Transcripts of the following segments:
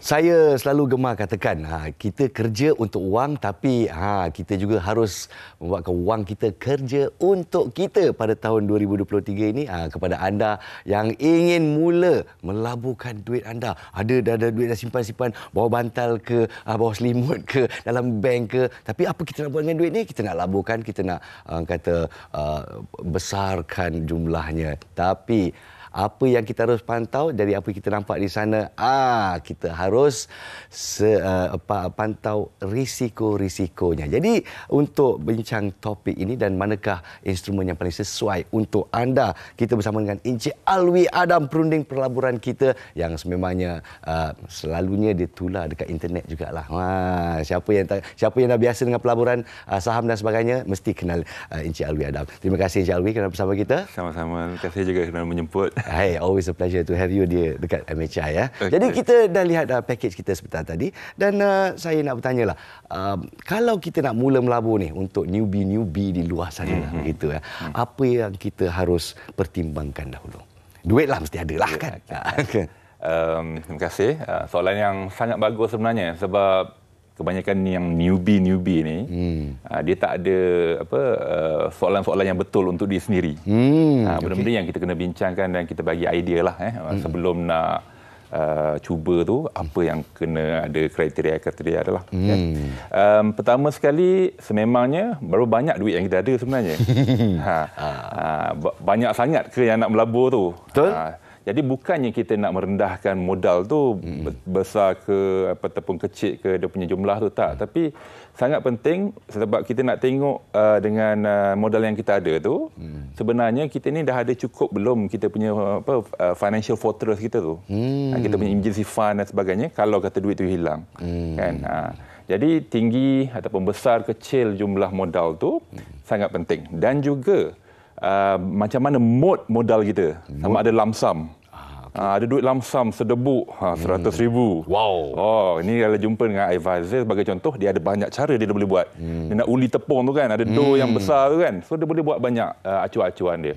Saya selalu gemar katakan, kita kerja untuk wang tapi kita juga harus membuatkan wang kita kerja untuk kita pada tahun 2023 ini. Kepada anda yang ingin mula melaburkan duit anda, ada duit dah simpan-simpan bawah bantal ke, bawah selimut ke, dalam bank ke, tapi apa kita nak buat dengan duit ni? Kita nak laburkan, kita nak besarkan jumlahnya. Tapi apa yang kita harus pantau dari apa kita nampak di sana, kita harus pantau risiko-risikonya. Jadi untuk bincang topik ini dan manakah instrumen yang paling sesuai untuk anda, kita bersama dengan Encik Alwi Adam, perunding pelaburan kita yang sememangnya selalunya dia tular dekat internet jugalah. Siapa yang dah biasa dengan pelaburan saham dan sebagainya mesti kenal Encik Alwi Adam. Terima kasih Encik Alwi kerana bersama kita. Sama-sama. Terima kasih juga kerana menjemput. Hey, always a pleasure to have you dekat MHI ya. Okay. Jadi kita dah lihat package kita sebentar tadi dan saya nak bertanyalah, kalau kita nak mula melabur ni untuk newbie di luar sana gitu ya. Apa yang kita harus pertimbangkan dahulu? Duit lah mesti ada lah kan. Terima kasih. Soalan yang sangat bagus sebenarnya sebab kebanyakan yang newbie ni dia tak ada soalan-soalan yang betul untuk diri sendiri. Benda-benda yang kita kena bincangkan dan kita bagi idea lah sebelum nak cuba tu apa yang kena ada kriteria adalah. Pertama sekali sememangnya baru banyak duit yang kita ada sebenarnya. Banyak sangat ke yang nak melabur tu? Betul. Jadi bukannya kita nak merendahkan modal tu besar ke ataupun kecil ke dia punya jumlah tu, tak. Tapi sangat penting sebab kita nak tengok dengan modal yang kita ada tu sebenarnya kita ni dah ada cukup belum kita punya financial fortress kita tu. Kita punya emergency fund dan sebagainya kalau kata duit tu hilang. Kan? Jadi tinggi ataupun besar kecil jumlah modal tu sangat penting. Dan juga macam mana mode modal kita, sama ada lump sum. Ada duit lump sum sedebuk 100,000. Wow. Ini kalau jumpa dengan advisor sebagai contoh, dia ada banyak cara dia boleh buat. Dia nak uli tepung tu kan, ada dough yang besar tu kan. So dia boleh buat banyak acuan-acuan dia.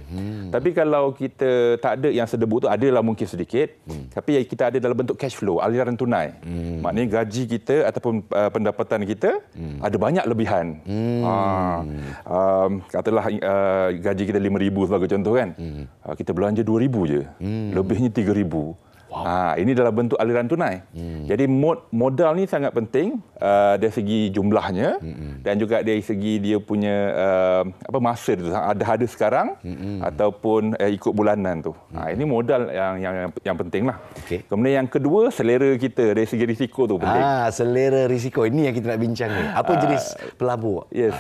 Tapi kalau kita tak ada yang sedebuk tu, adalah mungkin sedikit. Tapi kita ada dalam bentuk cash flow, aliran tunai. Maknanya gaji kita ataupun pendapatan kita ada banyak lebihan. Katalah gaji kita 5,000 sebagai contoh kan. Kita belanja 2,000 je. Lebihnya 3,000. Ini dalam bentuk aliran tunai. Jadi modal ni sangat penting dari segi jumlahnya dan juga dari segi dia punya masa tu, ada sekarang ataupun ikut bulanan tu. Ini modal yang penting lah. Okay. Kemudian yang kedua, selera kita dari segi risiko tu penting. Selera risiko ini yang kita nak bincang ni. Apa jenis pelabur? Yes.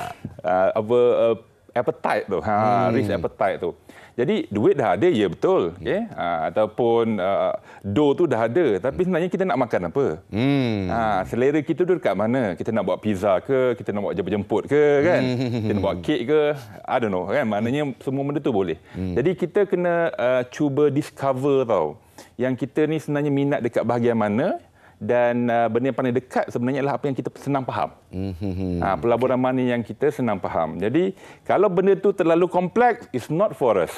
Appetite tu. Risk appetite tu. Jadi duit dah ada, ya betul. Okay? Ataupun dough tu dah ada. Tapi sebenarnya kita nak makan apa? Selera kita tu dekat mana? Kita nak buat pizza ke? Kita nak buat jemput ke? Kan? Kita nak buat kek ke? I don't know. Kan? Maknanya semua benda tu boleh. Jadi kita kena cuba discover tau. Yang kita ni sebenarnya minat dekat bahagian mana? Dan benda yang paling dekat sebenarnya adalah apa yang kita senang faham. Pelaburan mana yang kita senang faham. Jadi kalau benda tu terlalu kompleks, it's not for us.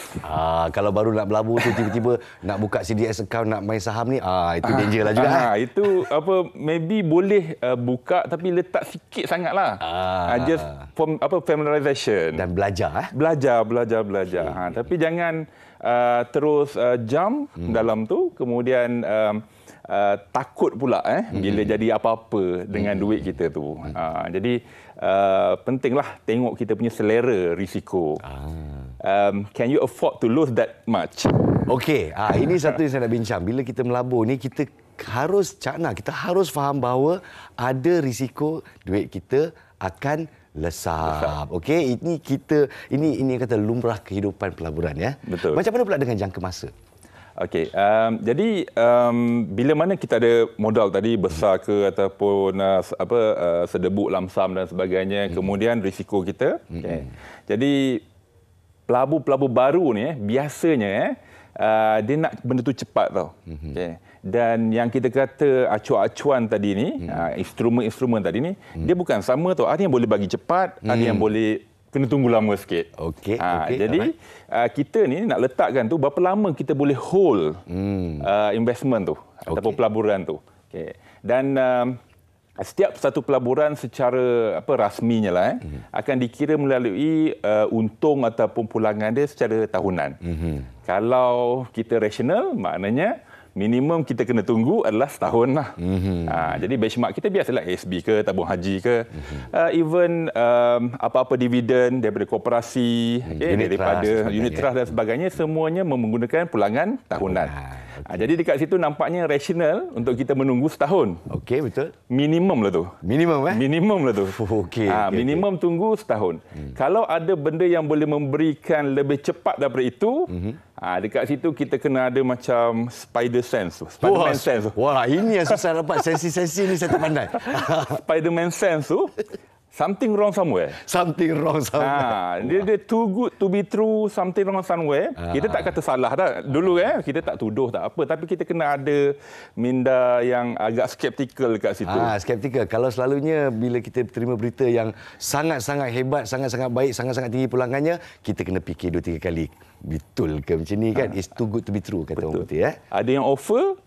Kalau baru nak berlabur tu tiba-tiba nak buka CDS account, nak main saham ni, itu danger lah juga. Itu maybe boleh buka tapi letak sikit sangatlah. Just familiarization dan belajar. Belajar. Tapi jangan terus jump dalam tu, kemudian takut pula bila jadi apa-apa dengan duit kita tu. Jadi pentinglah tengok kita punya selera risiko. Can you afford to lose that much? Okey, ini satu yang saya nak bincang. Bila kita melabur ni, kita harus kita harus faham bahawa ada risiko duit kita akan lesap. Okey, ini kata lumrah kehidupan pelaburan ya. Betul. Macam mana pula dengan jangka masa? Okey, jadi bila mana kita ada modal tadi besar ke ataupun sedebuk lump sum dan sebagainya, kemudian risiko kita. Jadi pelabur baru ni biasanya dia nak benda tu cepat tau. Dan yang kita kata acuan-acuan tadi ni, instrumen-instrumen tadi ni, dia bukan sama tau. Ada yang boleh bagi cepat, ada yang boleh kena tunggu lama sikit. Jadi kita ni nak letakkan tu berapa lama kita boleh hold investment tu ataupun pelaburan tu. Dan setiap satu pelaburan secara rasminya lah akan dikira melalui untung ataupun pulangan dia secara tahunan. Kalau kita rasional, maknanya minimum kita kena tunggu adalah setahun lah. Jadi benchmark kita biasalah ASB ke, tabung haji ke, even apa-apa dividen daripada koperasi, daripada unit trust dan sebagainya, semuanya menggunakan pulangan tahunan. Jadi dekat situ nampaknya rasional untuk kita menunggu setahun. Okey, betul. Minimum lah tu. Minimum lah tu. Minimum tunggu setahun. Kalau ada benda yang boleh memberikan lebih cepat daripada itu, dekat situ kita kena ada macam spider sense. Spiderman sense. Wah, ini yang susah dapat. Sensi-sensi ni saya tak pandai. Spiderman sense tu, something wrong somewhere. Something wrong somewhere. Dia too good to be true, something wrong somewhere. Kita tak kata salah dah. Dulu kita tak tuduh tak apa, tapi kita kena ada minda yang agak skeptikal dekat situ. Skeptikal. Kalau selalunya bila kita terima berita yang sangat-sangat hebat, sangat-sangat baik, sangat-sangat tinggi pulangannya, kita kena fikir 2-3 kali. Betul ke macam ni kan? It's too good to be true, kata orang putih. Ada yang offer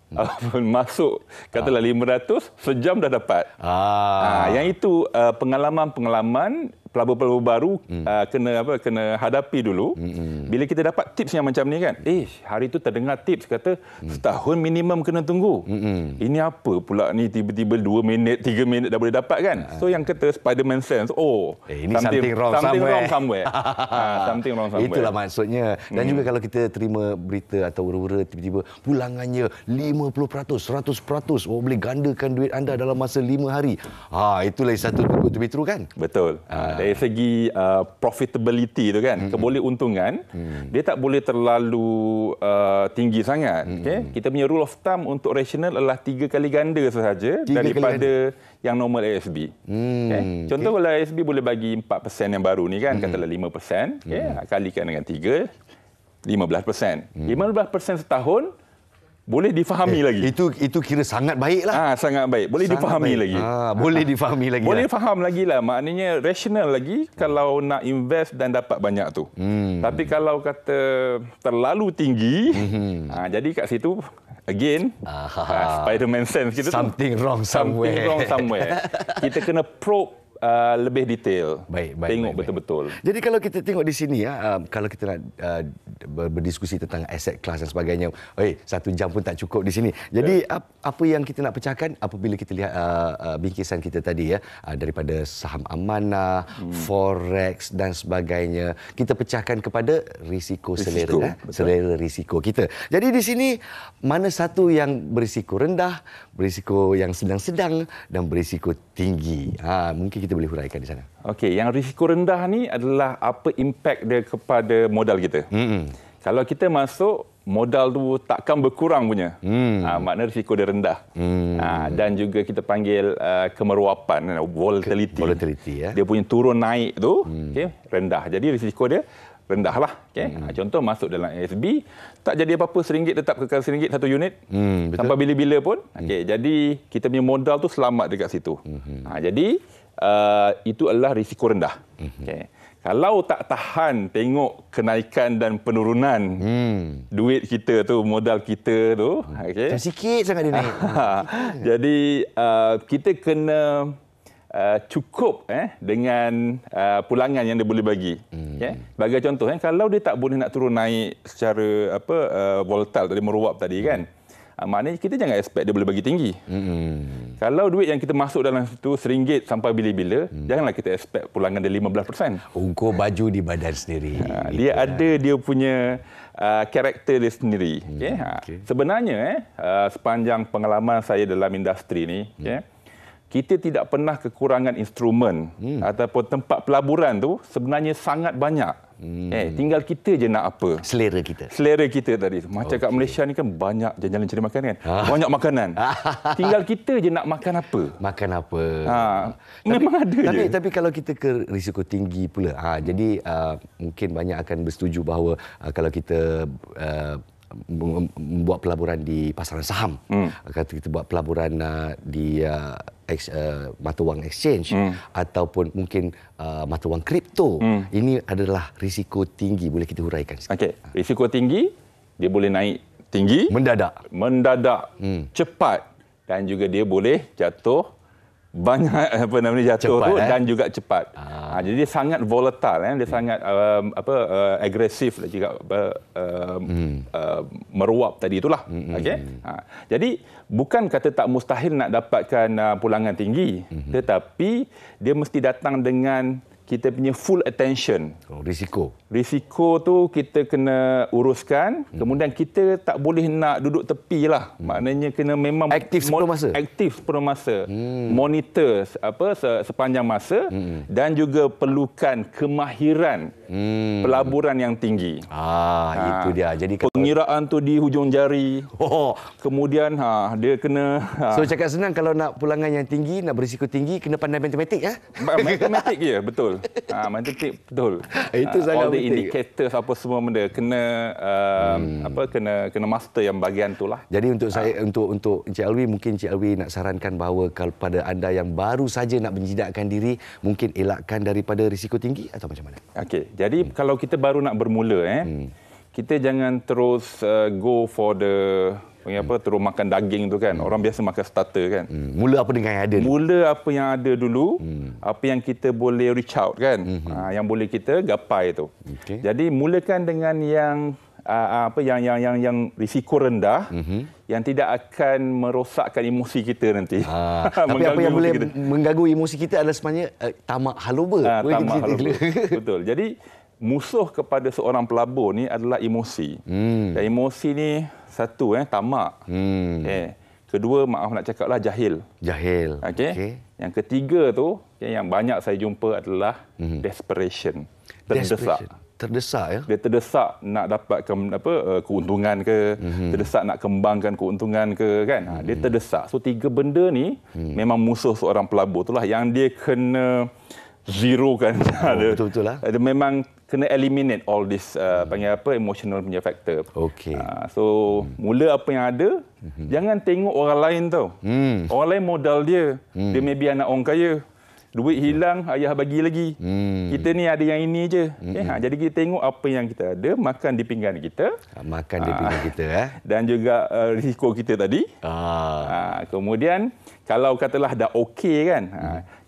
masuk katalah 500 sejam dah dapat. Yang itu pengalaman pelabur-pelabur baru kena hadapi dulu. Bila kita dapat tips yang macam ni kan, hari tu terdengar tips kata setahun minimum kena tunggu. Ini apa pula ni, tiba-tiba 2 minit 3 minit dah boleh dapat kan. So yang kata Spiderman sense, ini something wrong somewhere. Something wrong somewhere. Itulah maksudnya. Dan juga kalau kita terima berita atau ura-ura tiba-tiba pulangannya 50%, 100%, boleh gandakan duit anda dalam masa 5 hari. Itulah satu too good to be true kan? Betul. Dari segi profitability tu kan, kebolehuntungan, dia tak boleh terlalu tinggi sangat. Kita punya rule of thumb untuk rasional adalah 3 kali ganda sahaja daripada yang normal ASB. Contoh kalau ASB boleh bagi 4% yang baru ni kan, katalah 5%, kalikan dengan 3, 15%. 15% setahun boleh difahami lagi. Itu kira sangat baiklah. Sangat baik. Boleh sangat difahami baik lagi. Boleh difahami lagi. Boleh faham lagi lah. Maknanya rasional lagi kalau nak invest dan dapat banyak tu. Tapi kalau kata terlalu tinggi, jadi kat situ again Spiderman sense kita something wrong somewhere. Kita kena probe lebih detail. Tengok betul-betul. Jadi kalau kita tengok di sini kalau kita nak berdiskusi tentang aset kelas dan sebagainya, 1 jam pun tak cukup di sini. Jadi apa yang kita nak pecahkan apabila kita lihat bingkisan kita tadi daripada saham amanah, forex dan sebagainya, kita pecahkan kepada risiko selera risiko kita. Jadi di sini mana satu yang berisiko rendah, berisiko yang sedang-sedang dan berisiko tinggi. Mungkin kita boleh huraikan di sana. Okey, yang risiko rendah ni adalah apa impact dia kepada modal kita. Kalau kita masuk, modal tu takkan berkurang punya. Makna risiko dia rendah. Dan juga kita panggil kemerowapan, volatility. Dia punya turun naik tu rendah. Jadi risiko dia rendah lah. Contoh masuk dalam ASB, tak jadi apa-apa, RM1 tetap kekal RM1 satu unit. Tanpa bila-bila pun. Jadi kita punya modal tu selamat dekat situ. Jadi itu adalah risiko rendah. Kalau tak tahan tengok kenaikan dan penurunan duit kita tu, modal kita tu, sikit sangat dia naik. Jadi kita kena cukup dengan pulangan yang dia boleh bagi. Bagi contoh, kalau dia tak boleh nak turun naik secara volatile tadi, meruap tadi kan, maknanya kita jangan expect dia boleh bagi tinggi. Kalau duit yang kita masuk dalam situ RM1 sampai bila-bila, janganlah kita expect pulangan dia 15%. Ungkur baju di badan sendiri. Dia ada dia punya karakter dia sendiri. Sebenarnya sepanjang pengalaman saya dalam industri ni, kita tidak pernah kekurangan instrumen ataupun tempat pelaburan tu sebenarnya sangat banyak. Tinggal kita je nak apa. Selera kita tadi. Macam kat Malaysia ni kan banyak jalan cari makan kan. Banyak makanan. Tinggal kita je nak makan apa. Memang ada je. Tapi kalau kita ke risiko tinggi pula. Jadi mungkin banyak akan bersetuju bahawa kalau kita membuat pelaburan di pasaran saham, kalau kita buat pelaburan di mata wang exchange ataupun mungkin mata wang kripto, ini adalah risiko tinggi. Boleh kita huraikan sikit? Risiko tinggi, dia boleh naik tinggi, mendadak, cepat dan juga dia boleh jatuh banyak jatuh cepat, tu dan juga cepat. Jadi dia sangat volatile, dia sangat agresif dan juga meruap tadi itulah. Okey. Jadi bukan kata tak mustahil nak dapatkan pulangan tinggi, tetapi dia mesti datang dengan kita punya full attention. Risiko tu kita kena uruskan, kemudian kita tak boleh nak duduk tepi lah. Maknanya kena memang aktif sepenuh masa. Monitor sepanjang masa dan juga perlukan kemahiran pelaburan yang tinggi. Itu dia. Jadi pengiraan tu di hujung jari. Kemudian dia kena So cakap senang, kalau nak pulangan yang tinggi, nak berisiko tinggi, kena pandai matematik ya. Matematik je, betul. Matematik betul. Itu sangat all the penting. indicators apa semua benda kena kena master yang bahagian tu lah. Jadi untuk saya untuk Encik Alwi, mungkin Encik Alwi nak sarankan bahawa kalau pada anda yang baru saja nak menjinakkan diri, mungkin elakkan daripada risiko tinggi atau macam mana? Okey. Jadi kalau kita baru nak bermula kita jangan terus go for the terus makan daging tu kan. Orang biasa makan starter kan. Mula apa dengan yang ada? Mula apa yang ada dulu, apa yang kita boleh reach out kan. Yang boleh kita gapai tu. Jadi mulakan dengan yang yang risiko rendah, yang tidak akan merosakkan emosi kita nanti. Tapi apa yang boleh mengganggu emosi kita adalah sebenarnya tamak haluba. Tamak haluba. Betul. Jadi musuh kepada seorang pelabur ni adalah emosi. Dan emosi ni satu tamak. Kedua, maaf nak cakaplah, jahil. Okey. Yang ketiga tu yang banyak saya jumpa adalah desperation. Terdesak ya. Dia terdesak nak dapatkan keuntungan ke, terdesak nak kembangkan keuntungan ke kan. Dia terdesak. So tiga benda ni memang musuh seorang pelabur, itulah yang dia kena zero kan. Betul-betul lah. Dia memang kena eliminate all this panggil emotional punya factor. Okey. So mula apa yang ada, jangan tengok orang lain tau. Orang lain modal dia. Dia maybe anak orang kaya. Duit hilang, ayah bagi lagi. Kita ni ada yang ini je. Jadi kita tengok apa yang kita ada, makan di pinggan kita. Dan juga risiko kita tadi. Kemudian kalau katalah dah okey kan,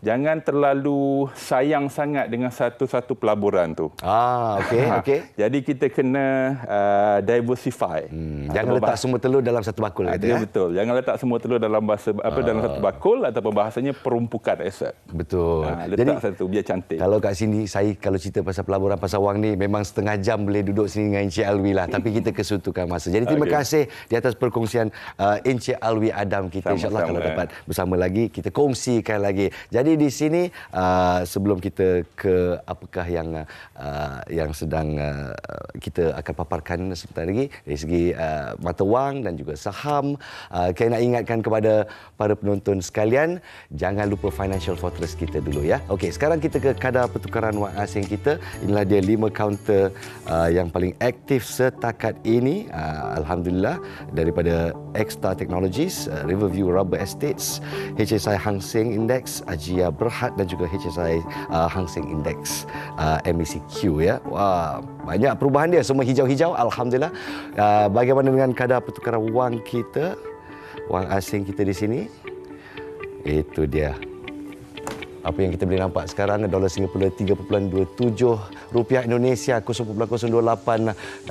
jangan terlalu sayang sangat dengan satu-satu pelaburan tu. Okey. Jadi kita kena diversify. Jangan letak semua telur dalam satu bakul. Betul. Jangan letak semua telur dalam dalam satu bakul, ataupun bahasanya perumpukan aset. Betul. Letak satu biar cantik. Kalau kat sini saya kalau cerita pasal pelaburan pasar wang ni memang setengah jam boleh duduk sini dengan Encik Alwi lah, tapi kita kesutukan masa. Jadi terima kasih di atas perkongsian Encik Alwi Adam kita. InsyaAllah kalau dapat bersama lagi kita kongsikan lagi. Jadi di sini sebelum kita ke apakah yang sedang kita akan paparkan sebentar lagi dari segi mata wang dan juga saham, saya nak ingatkan kepada para penonton sekalian, jangan lupa Financial Fortress kita dulu ya. Okey, sekarang kita ke kadar pertukaran wang asing kita. Inilah dia 5 kaunter yang paling aktif setakat ini. Alhamdulillah, daripada Extar Technologies, Riverview Rubber Estates, HSI Hang Seng Index, Ajia Berhad dan juga HSI Hang Seng Index MECQ ya. Wah, banyak perubahan dia, semua hijau-hijau. Alhamdulillah. Bagaimana dengan kadar pertukaran wang kita, wang asing kita di sini? Itu dia. Apa yang kita boleh nampak sekarang, dolar Singapura 3.27, rupiah Indonesia 0.028,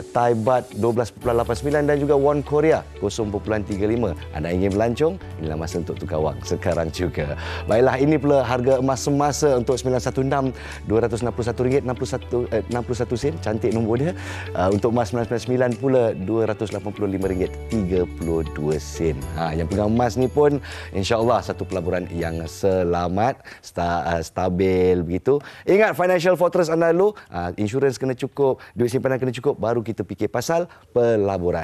Thai baht 12.89 dan juga won Korea 0.35. Anda ingin melancong? Inilah masa untuk tukar wang sekarang juga. Baiklah, ini pula harga emas semasa untuk 916 261 sen, cantik nombor dia. Untuk emas 999 pula 285 ringgit 32 sen. Yang pegang emas ni pun insya-Allah satu pelaburan yang selamat, stabil begitu. Ingat Financial Fortress anda dulu, insurans kena cukup, duit simpanan kena cukup, baru kita fikir pasal pelaburan.